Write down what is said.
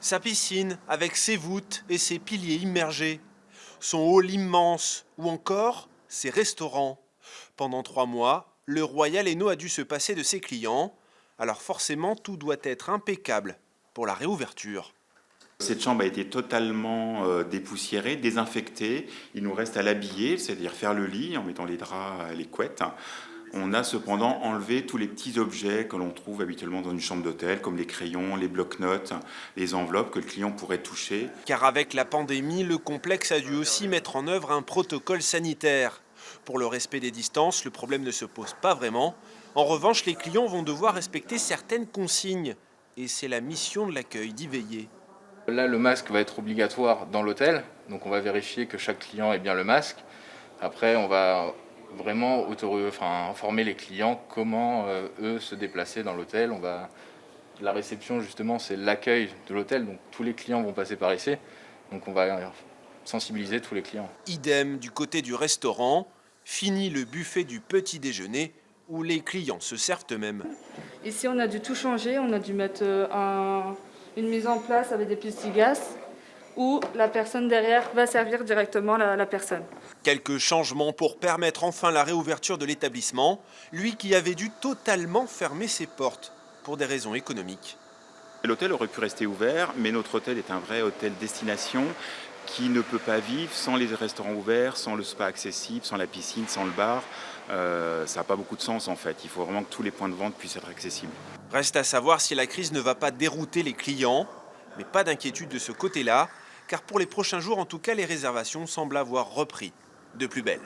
Sa piscine, avec ses voûtes et ses piliers immergés. Son hall immense, ou encore ses restaurants. Pendant 3 mois, le Royal Hainaut a dû se passer de ses clients. Alors forcément, tout doit être impeccable pour la réouverture. Cette chambre a été totalement dépoussiérée, désinfectée. Il nous reste à l'habiller, c'est-à-dire faire le lit en mettant les draps, les couettes. On a cependant enlevé tous les petits objets que l'on trouve habituellement dans une chambre d'hôtel, comme les crayons, les blocs-notes, les enveloppes que le client pourrait toucher. Car avec la pandémie, le complexe a dû aussi mettre en œuvre un protocole sanitaire. Pour le respect des distances, le problème ne se pose pas vraiment. En revanche, les clients vont devoir respecter certaines consignes. Et c'est la mission de l'accueil d'y veiller. Là, le masque va être obligatoire dans l'hôtel, donc on va vérifier que chaque client ait bien le masque. Après, on va vraiment informer les clients comment eux se déplacer dans l'hôtel. La réception, justement, c'est l'accueil de l'hôtel, donc tous les clients vont passer par ici. Donc on va sensibiliser tous les clients. Idem du côté du restaurant, fini le buffet du petit déjeuner où les clients se servent eux-mêmes. Ici, on a dû tout changer. On a dû mettre une mise en place avec des plexiglas où la personne derrière va servir directement la personne. Quelques changements pour permettre enfin la réouverture de l'établissement, lui qui avait dû totalement fermer ses portes pour des raisons économiques. L'hôtel aurait pu rester ouvert, mais notre hôtel est un vrai hôtel destination qui ne peut pas vivre sans les restaurants ouverts, sans le spa accessible, sans la piscine, sans le bar. Ça n'a pas beaucoup de sens en fait. Il faut vraiment que tous les points de vente puissent être accessibles. Reste à savoir si la crise ne va pas dérouter les clients, mais pas d'inquiétude de ce côté-là, car pour les prochains jours en tout cas, les réservations semblent avoir repris de plus belle.